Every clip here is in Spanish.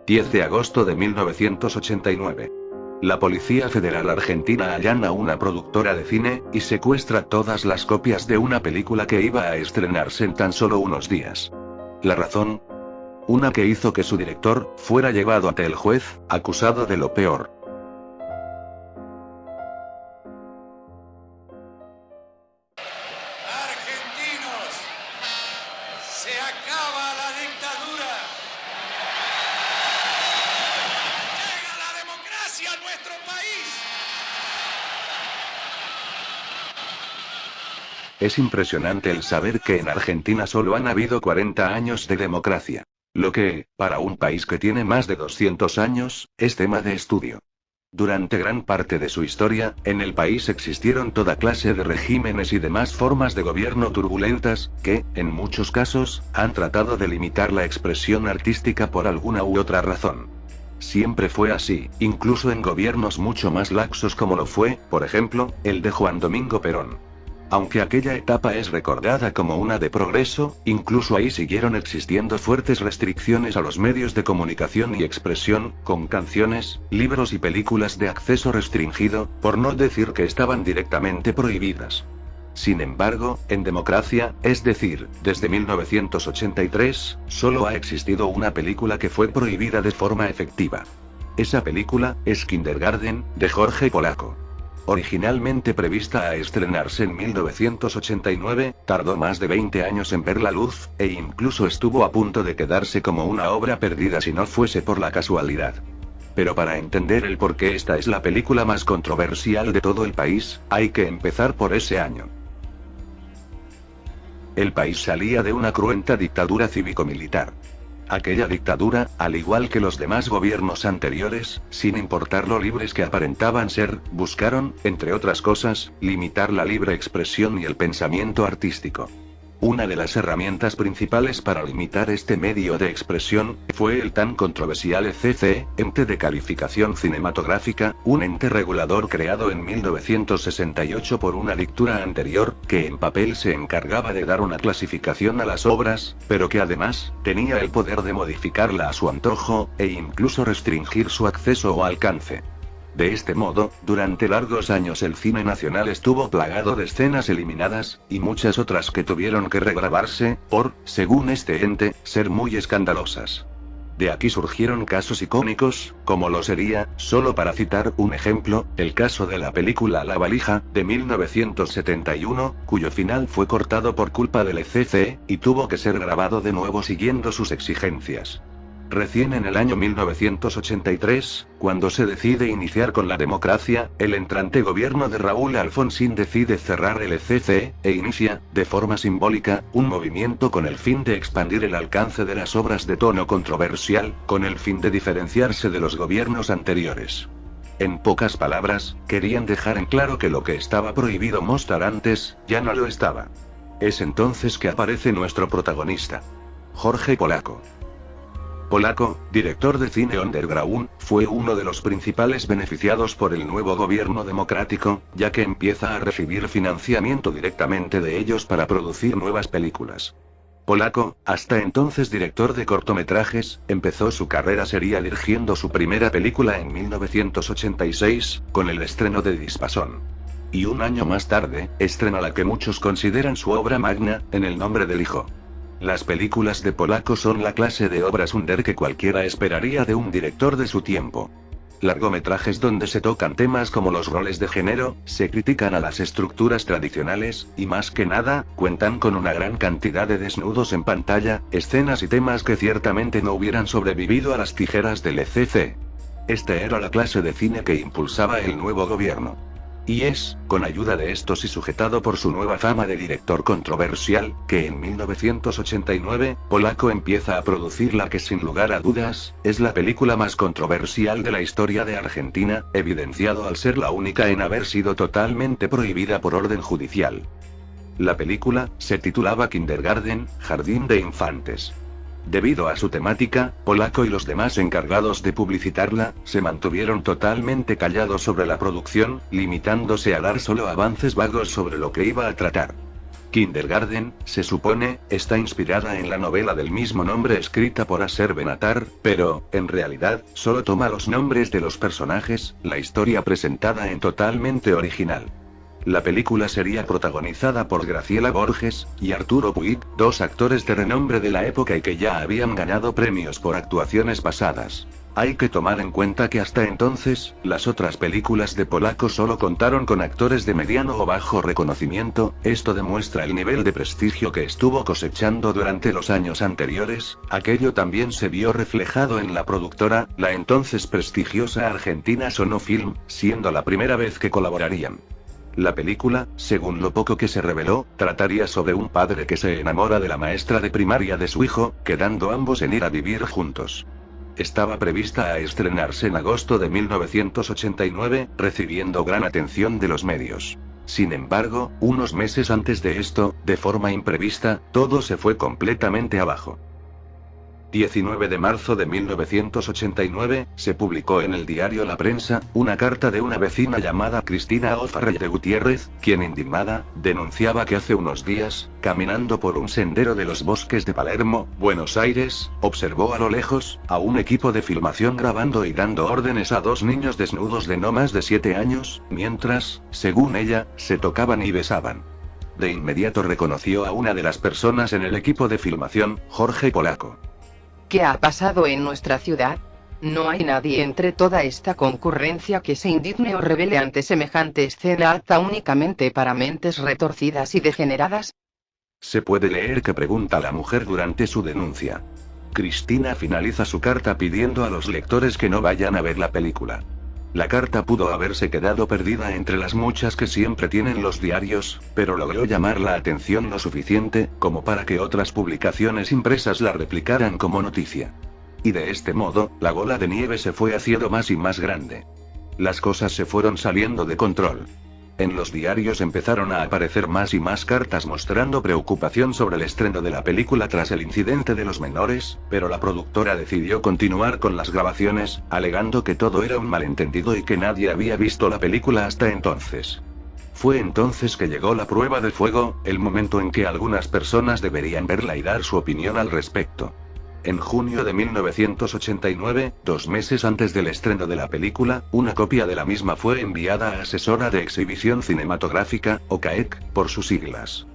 10 de agosto de 1989. La Policía Federal Argentina allana una productora de cine, y secuestra todas las copias de una película que iba a estrenarse en tan solo unos días. ¿La razón? Una que hizo que su director fuera llevado ante el juez, acusado de lo peor. Argentinos, se acaba la dictadura. Llega la democracia a nuestro país. Es impresionante el saber que en Argentina solo han habido 40 años de democracia. Lo que, para un país que tiene más de 200 años, es tema de estudio. Durante gran parte de su historia, en el país existieron toda clase de regímenes y demás formas de gobierno turbulentas, que, en muchos casos, han tratado de limitar la expresión artística por alguna u otra razón. Siempre fue así, incluso en gobiernos mucho más laxos como lo fue, por ejemplo, el de Juan Domingo Perón. Aunque aquella etapa es recordada como una de progreso, incluso ahí siguieron existiendo fuertes restricciones a los medios de comunicación y expresión, con canciones, libros y películas de acceso restringido, por no decir que estaban directamente prohibidas. Sin embargo, en democracia, es decir, desde 1983, solo ha existido una película que fue prohibida de forma efectiva. Esa película es Kindergarten, de Jorge Polaco. Originalmente prevista a estrenarse en 1989, tardó más de 20 años en ver la luz, e incluso estuvo a punto de quedarse como una obra perdida si no fuese por la casualidad. Pero para entender el por qué esta es la película más controversial de todo el país, hay que empezar por ese año. El país salía de una cruenta dictadura cívico-militar. Aquella dictadura, al igual que los demás gobiernos anteriores, sin importar lo libres que aparentaban ser, buscaron, entre otras cosas, limitar la libre expresión y el pensamiento artístico. Una de las herramientas principales para limitar este medio de expresión, fue el tan controversial ECC, Ente de Calificación Cinematográfica, un ente regulador creado en 1968 por una dictadura anterior, que en papel se encargaba de dar una clasificación a las obras, pero que además, tenía el poder de modificarla a su antojo, e incluso restringir su acceso o alcance. De este modo, durante largos años el cine nacional estuvo plagado de escenas eliminadas, y muchas otras que tuvieron que regrabarse, por, según este ente, ser muy escandalosas. De aquí surgieron casos icónicos, como lo sería, solo para citar un ejemplo, el caso de la película La Valija, de 1971, cuyo final fue cortado por culpa del ECC, y tuvo que ser grabado de nuevo siguiendo sus exigencias. Recién en el año 1983, cuando se decide iniciar con la democracia, el entrante gobierno de Raúl Alfonsín decide cerrar el ECC, e inicia, de forma simbólica, un movimiento con el fin de expandir el alcance de las obras de tono controversial, con el fin de diferenciarse de los gobiernos anteriores. En pocas palabras, querían dejar en claro que lo que estaba prohibido mostrar antes, ya no lo estaba. Es entonces que aparece nuestro protagonista. Jorge Polaco. Polaco, director de cine underground, fue uno de los principales beneficiados por el nuevo gobierno democrático, ya que empieza a recibir financiamiento directamente de ellos para producir nuevas películas. Polaco, hasta entonces director de cortometrajes, empezó su carrera seria dirigiendo su primera película en 1986, con el estreno de Dispasón. Y un año más tarde, estrena la que muchos consideran su obra magna, En el nombre del hijo. Las películas de Polaco son la clase de obras under que cualquiera esperaría de un director de su tiempo. Largometrajes donde se tocan temas como los roles de género, se critican a las estructuras tradicionales, y más que nada, cuentan con una gran cantidad de desnudos en pantalla, escenas y temas que ciertamente no hubieran sobrevivido a las tijeras del ECC. Este era la clase de cine que impulsaba el nuevo gobierno. Y es, con ayuda de estos y sujetado por su nueva fama de director controversial, que en 1989, Polaco empieza a producir la que sin lugar a dudas, es la película más controversial de la historia de Argentina, evidenciado al ser la única en haber sido totalmente prohibida por orden judicial. La película, se titulaba Kindergarten, Jardín de Infantes. Debido a su temática, Polaco y los demás encargados de publicitarla, se mantuvieron totalmente callados sobre la producción, limitándose a dar solo avances vagos sobre lo que iba a tratar. Kindergarten, se supone, está inspirada en la novela del mismo nombre escrita por Asher Benatar, pero, en realidad, solo toma los nombres de los personajes, la historia presentada en totalmente original. La película sería protagonizada por Graciela Borges y Arturo Puig, dos actores de renombre de la época y que ya habían ganado premios por actuaciones pasadas. Hay que tomar en cuenta que hasta entonces, las otras películas de Polaco solo contaron con actores de mediano o bajo reconocimiento. Esto demuestra el nivel de prestigio que estuvo cosechando durante los años anteriores. Aquello también se vio reflejado en la productora, la entonces prestigiosa argentina Sonofilm, siendo la primera vez que colaborarían. La película, según lo poco que se reveló, trataría sobre un padre que se enamora de la maestra de primaria de su hijo, quedando ambos en ir a vivir juntos. Estaba prevista a estrenarse en agosto de 1989, recibiendo gran atención de los medios. Sin embargo, unos meses antes de esto, de forma imprevista, todo se fue completamente abajo. 19 de marzo de 1989, se publicó en el diario La Prensa, una carta de una vecina llamada Cristina O'Farrell de Gutiérrez, quien indignada, denunciaba que hace unos días, caminando por un sendero de los bosques de Palermo, Buenos Aires, observó a lo lejos, a un equipo de filmación grabando y dando órdenes a dos niños desnudos de no más de 7 años, mientras, según ella, se tocaban y besaban. De inmediato reconoció a una de las personas en el equipo de filmación, Jorge Polaco. ¿Qué ha pasado en nuestra ciudad? No hay nadie entre toda esta concurrencia que se indigne o rebele ante semejante escena apta únicamente para mentes retorcidas y degeneradas. Se puede leer que pregunta la mujer durante su denuncia. Cristina finaliza su carta pidiendo a los lectores que no vayan a ver la película. La carta pudo haberse quedado perdida entre las muchas que siempre tienen los diarios, pero logró llamar la atención lo suficiente, como para que otras publicaciones impresas la replicaran como noticia. Y de este modo, la bola de nieve se fue haciendo más y más grande. Las cosas se fueron saliendo de control. En los diarios empezaron a aparecer más y más cartas mostrando preocupación sobre el estreno de la película tras el incidente de los menores, pero la productora decidió continuar con las grabaciones, alegando que todo era un malentendido y que nadie había visto la película hasta entonces. Fue entonces que llegó la prueba de fuego, el momento en que algunas personas deberían verla y dar su opinión al respecto. En junio de 1989, 2 meses antes del estreno de la película, una copia de la misma fue enviada a Asesora de Exhibición Cinematográfica, o CAEC, por sus siglas.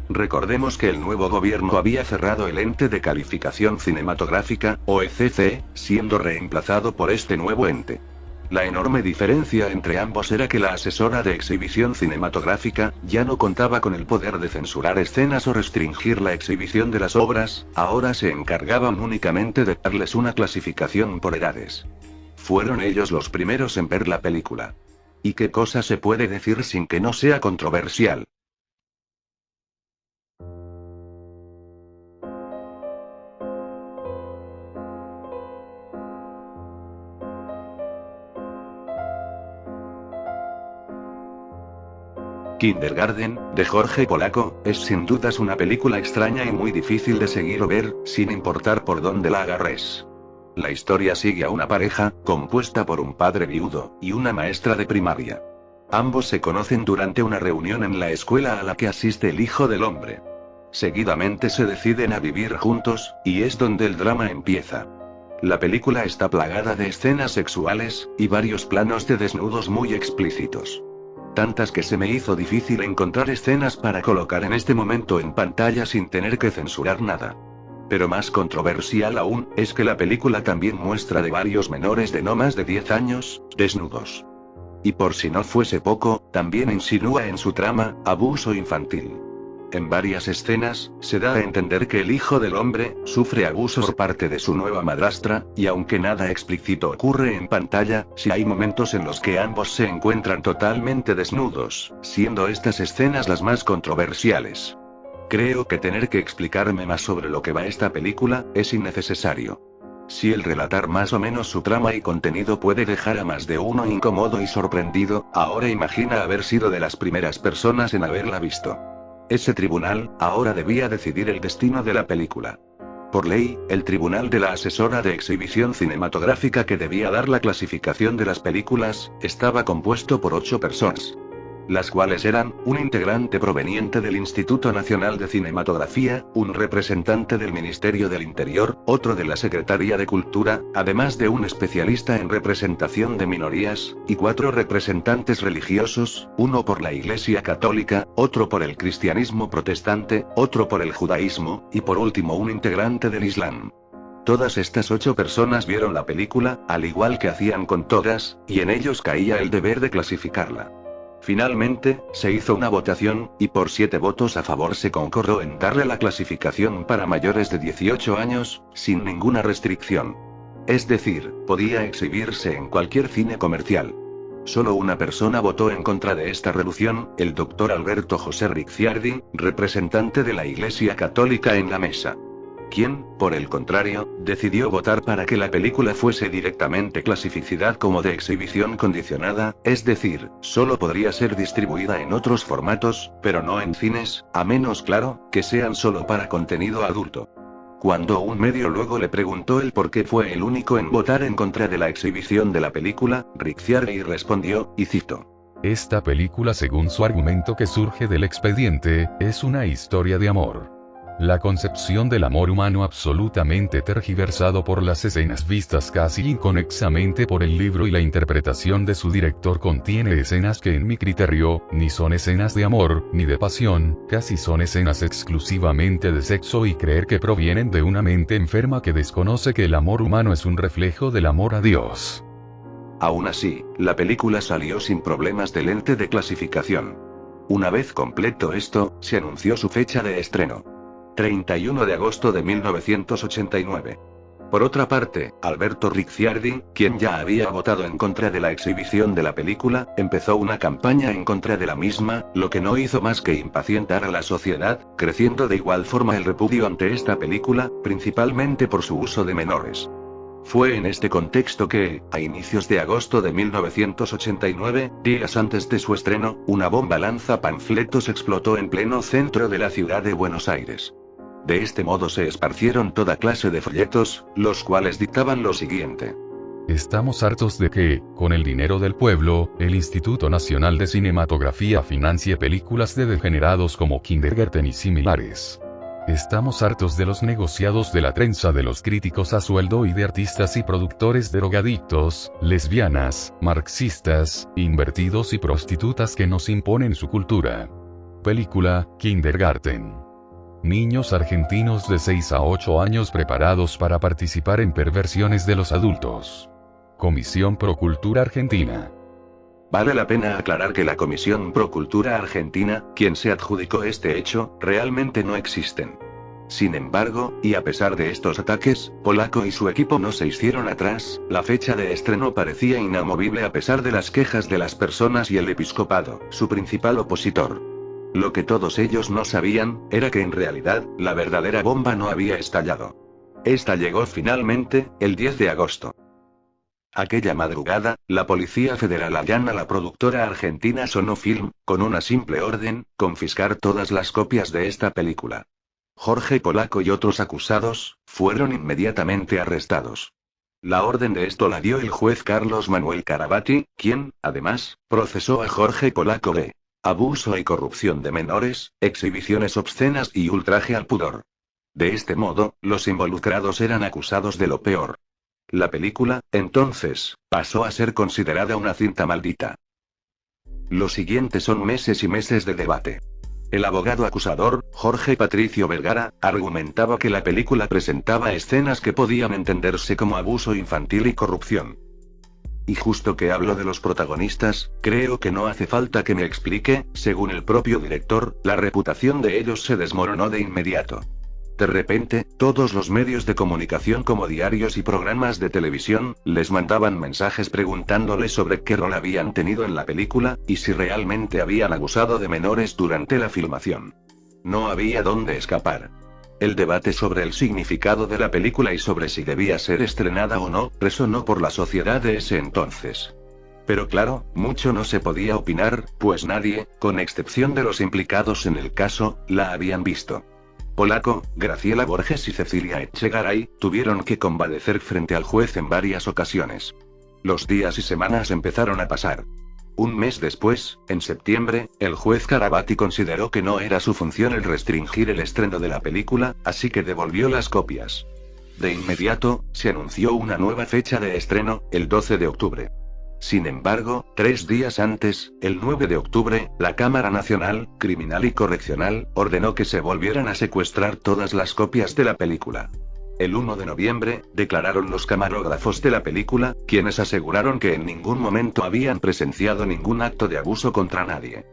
Recordemos que el nuevo gobierno había cerrado el ente de calificación cinematográfica, o ECC, siendo reemplazado por este nuevo ente. La enorme diferencia entre ambos era que la asesora de exhibición cinematográfica ya no contaba con el poder de censurar escenas o restringir la exhibición de las obras, ahora se encargaban únicamente de darles una clasificación por edades. Fueron ellos los primeros en ver la película. ¿Y qué cosa se puede decir sin que no sea controversial? Kindergarten, de Jorge Polaco, es sin dudas una película extraña y muy difícil de seguir o ver, sin importar por dónde la agarres. La historia sigue a una pareja, compuesta por un padre viudo, y una maestra de primaria. Ambos se conocen durante una reunión en la escuela a la que asiste el hijo del hombre. Seguidamente se deciden a vivir juntos, y es donde el drama empieza. La película está plagada de escenas sexuales, y varios planos de desnudos muy explícitos. Tantas que se me hizo difícil encontrar escenas para colocar en este momento en pantalla sin tener que censurar nada. Pero más controversial aún, es que la película también muestra de varios menores de no más de 10 años, desnudos. Y por si no fuese poco, también insinúa en su trama, abuso infantil. En varias escenas, se da a entender que el hijo del hombre sufre abusos por parte de su nueva madrastra, y aunque nada explícito ocurre en pantalla, sí hay momentos en los que ambos se encuentran totalmente desnudos, siendo estas escenas las más controversiales. Creo que tener que explicarme más sobre lo que va esta película, es innecesario. Si el relatar más o menos su trama y contenido puede dejar a más de uno incómodo y sorprendido, ahora imagina haber sido de las primeras personas en haberla visto. Ese tribunal, ahora debía decidir el destino de la película. Por ley, el tribunal de la asesora de exhibición cinematográfica que debía dar la clasificación de las películas, estaba compuesto por 8 personas. las cuales eran, un integrante proveniente del Instituto Nacional de Cinematografía, un representante del Ministerio del Interior, otro de la Secretaría de Cultura, además de un especialista en representación de minorías, y 4 representantes religiosos, uno por la Iglesia Católica, otro por el cristianismo protestante, otro por el judaísmo, y por último un integrante del Islam. Todas estas 8 personas vieron la película, al igual que hacían con todas, y en ellos caía el deber de clasificarla. Finalmente, se hizo una votación, y por 7 votos a favor se concordó en darle la clasificación para mayores de 18 años, sin ninguna restricción. Es decir, podía exhibirse en cualquier cine comercial. Solo una persona votó en contra de esta resolución, el Dr. Alberto José Ricciardi, representante de la Iglesia Católica en la mesa. Quien, por el contrario, decidió votar para que la película fuese directamente clasificada como de exhibición condicionada, es decir, solo podría ser distribuida en otros formatos, pero no en cines, a menos claro, que sean solo para contenido adulto. Cuando un medio luego le preguntó el por qué fue el único en votar en contra de la exhibición de la película, Ricciardi respondió, y cito: "Esta película, según su argumento que surge del expediente, es una historia de amor. La concepción del amor humano absolutamente tergiversado por las escenas vistas casi inconexamente por el libro y la interpretación de su director contiene escenas que en mi criterio, ni son escenas de amor, ni de pasión, casi son escenas exclusivamente de sexo y creer que provienen de una mente enferma que desconoce que el amor humano es un reflejo del amor a Dios". Aún así, la película salió sin problemas del ente de clasificación. Una vez completo esto, se anunció su fecha de estreno: 31 de agosto de 1989. Por otra parte, Alberto Ricciardi, quien ya había votado en contra de la exhibición de la película, empezó una campaña en contra de la misma, lo que no hizo más que impacientar a la sociedad, creciendo de igual forma el repudio ante esta película, principalmente por su uso de menores. Fue en este contexto que, a inicios de agosto de 1989, días antes de su estreno, una bomba lanzapanfletos explotó en pleno centro de la ciudad de Buenos Aires. De este modo se esparcieron toda clase de folletos, los cuales dictaban lo siguiente: "Estamos hartos de que, con el dinero del pueblo, el Instituto Nacional de Cinematografía financie películas de degenerados como Kindergarten y similares. Estamos hartos de los negociados de la trenza de los críticos a sueldo y de artistas y productores drogadictos, lesbianas, marxistas, invertidos y prostitutas que nos imponen su cultura". Película, Kindergarten. Niños argentinos de 6 a 8 años preparados para participar en perversiones de los adultos. Comisión Pro Cultura Argentina. Vale la pena aclarar que la Comisión Pro Cultura Argentina, quien se adjudicó este hecho, realmente no existen. Sin embargo, y a pesar de estos ataques, Polaco y su equipo no se hicieron atrás, la fecha de estreno parecía inamovible a pesar de las quejas de las personas y el episcopado, su principal opositor. Lo que todos ellos no sabían, era que en realidad, la verdadera bomba no había estallado. Esta llegó finalmente, el 10 de agosto. Aquella madrugada, la Policía Federal allana a la productora argentina Sonofilm, con una simple orden: confiscar todas las copias de esta película. Jorge Polaco y otros acusados, fueron inmediatamente arrestados. La orden de esto la dio el juez Carlos Manuel Carabati, quien, además, procesó a Jorge Polaco de abuso y corrupción de menores, exhibiciones obscenas y ultraje al pudor. De este modo, los involucrados eran acusados de lo peor. La película, entonces, pasó a ser considerada una cinta maldita. Lo siguiente son meses y meses de debate. El abogado acusador, Jorge Patricio Vergara, argumentaba que la película presentaba escenas que podían entenderse como abuso infantil y corrupción. Y justo que hablo de los protagonistas, creo que no hace falta que me explique, según el propio director, la reputación de ellos se desmoronó de inmediato. De repente, todos los medios de comunicación como diarios y programas de televisión, les mandaban mensajes preguntándoles sobre qué rol habían tenido en la película, y si realmente habían abusado de menores durante la filmación. No había dónde escapar. El debate sobre el significado de la película y sobre si debía ser estrenada o no, resonó por la sociedad de ese entonces. Pero claro, mucho no se podía opinar, pues nadie, con excepción de los implicados en el caso, la habían visto. Polaco, Graciela Borges y Cecilia Echegaray, tuvieron que comparecer frente al juez en varias ocasiones. Los días y semanas empezaron a pasar. Un mes después, en septiembre, el juez Carabati consideró que no era su función el restringir el estreno de la película, así que devolvió las copias. De inmediato, se anunció una nueva fecha de estreno, el 12 de octubre. Sin embargo, 3 días antes, el 9 de octubre, la Cámara Nacional, Criminal y Correccional, ordenó que se volvieran a secuestrar todas las copias de la película. El 1 de noviembre, declararon los camarógrafos de la película, quienes aseguraron que en ningún momento habían presenciado ningún acto de abuso contra nadie.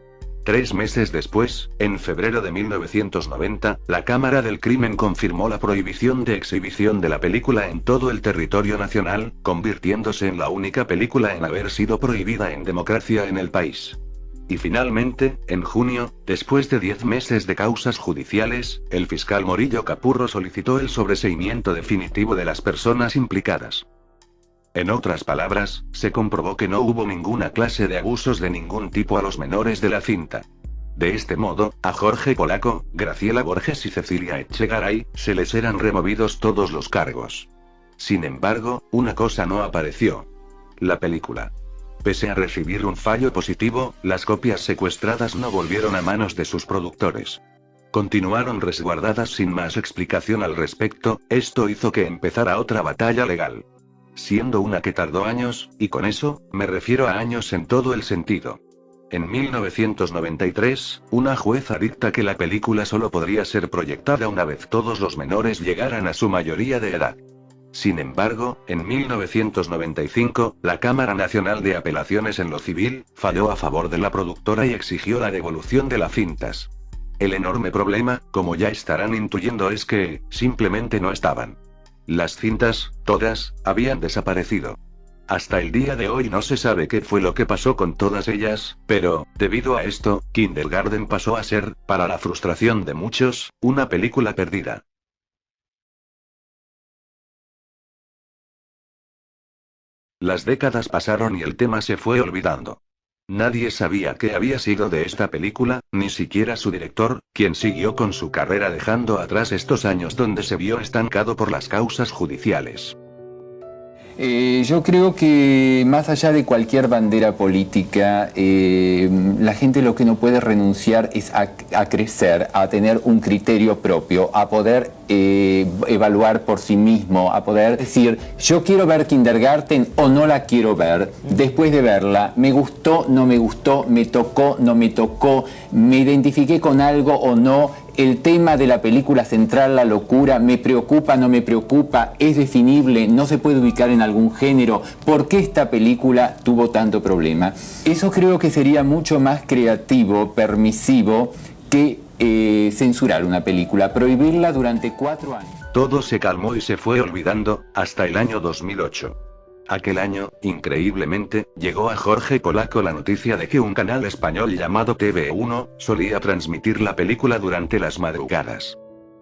3 meses después, en febrero de 1990, la Cámara del Crimen confirmó la prohibición de exhibición de la película en todo el territorio nacional, convirtiéndose en la única película en haber sido prohibida en democracia en el país. Y finalmente, en junio, después de 10 meses de causas judiciales, el fiscal Morillo Capurro solicitó el sobreseimiento definitivo de las personas implicadas. En otras palabras, se comprobó que no hubo ninguna clase de abusos de ningún tipo a los menores de la cinta. De este modo, a Jorge Polaco, Graciela Borges y Cecilia Echegaray, se les eran removidos todos los cargos. Sin embargo, una cosa no apareció. La película. Pese a recibir un fallo positivo, las copias secuestradas no volvieron a manos de sus productores. Continuaron resguardadas sin más explicación al respecto, esto hizo que empezara otra batalla legal. Siendo una que tardó años, y con eso, me refiero a años en todo el sentido. En 1993, una jueza dicta que la película solo podría ser proyectada una vez todos los menores llegaran a su mayoría de edad. Sin embargo, en 1995, la Cámara Nacional de Apelaciones en lo Civil, falló a favor de la productora y exigió la devolución de las cintas. El enorme problema, como ya estarán intuyendo, es que, simplemente no estaban. Las cintas, todas, habían desaparecido. Hasta el día de hoy no se sabe qué fue lo que pasó con todas ellas, pero, debido a esto, Kindergarten pasó a ser, para la frustración de muchos, una película perdida. Las décadas pasaron y el tema se fue olvidando. Nadie sabía qué había sido de esta película, ni siquiera su director, quien siguió con su carrera dejando atrás estos años donde se vio estancado por las causas judiciales. Yo creo que más allá de cualquier bandera política, la gente lo que no puede renunciar es a crecer, a tener un criterio propio, a poder evaluar por sí mismo, a poder decir, yo quiero ver Kindergarten o no la quiero ver, después de verla, me gustó, no me gustó, me tocó, no me tocó, me identifiqué con algo o no. El tema de la película central, la locura, me preocupa, no me preocupa, es definible, no se puede ubicar en algún género. ¿Por qué esta película tuvo tanto problema? Eso creo que sería mucho más creativo, permisivo, que censurar una película, prohibirla durante 4 años. Todo se calmó y se fue olvidando, hasta el año 2008. Aquel año, increíblemente, llegó a Jorge Polaco la noticia de que un canal español llamado TV1, solía transmitir la película durante las madrugadas.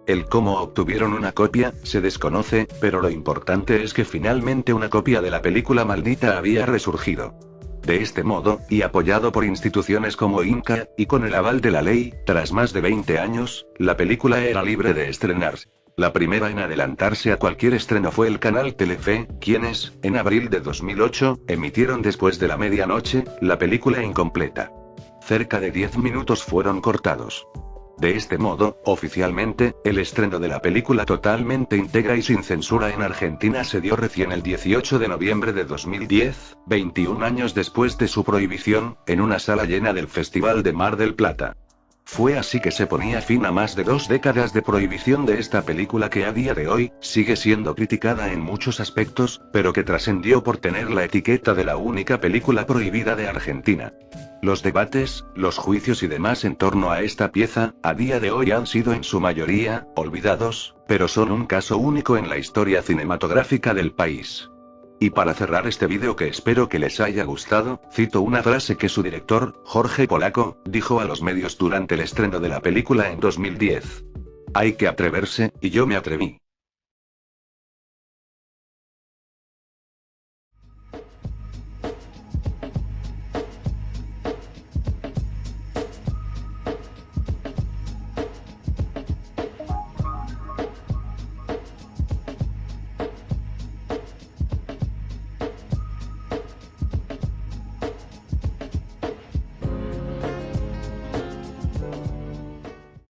El cómo obtuvieron una copia, se desconoce, pero lo importante es que finalmente una copia de la película maldita había resurgido. De este modo, y apoyado por instituciones como Inca, y con el aval de la ley, tras más de 20 años, la película era libre de estrenarse. La primera en adelantarse a cualquier estreno fue el canal Telefe, quienes, en abril de 2008, emitieron después de la medianoche, la película incompleta. Cerca de 10 minutos fueron cortados. De este modo, oficialmente, el estreno de la película totalmente íntegra y sin censura en Argentina se dio recién el 18 de noviembre de 2010, 21 años después de su prohibición, en una sala llena del Festival de Mar del Plata. Fue así que se ponía fin a más de 2 décadas de prohibición de esta película que a día de hoy, sigue siendo criticada en muchos aspectos, pero que trascendió por tener la etiqueta de la única película prohibida de Argentina. Los debates, los juicios y demás en torno a esta pieza, a día de hoy han sido en su mayoría, olvidados, pero son un caso único en la historia cinematográfica del país. Y para cerrar este vídeo que espero que les haya gustado, cito una frase que su director, Jorge Polaco, dijo a los medios durante el estreno de la película en 2010. Hay que atreverse, y yo me atreví.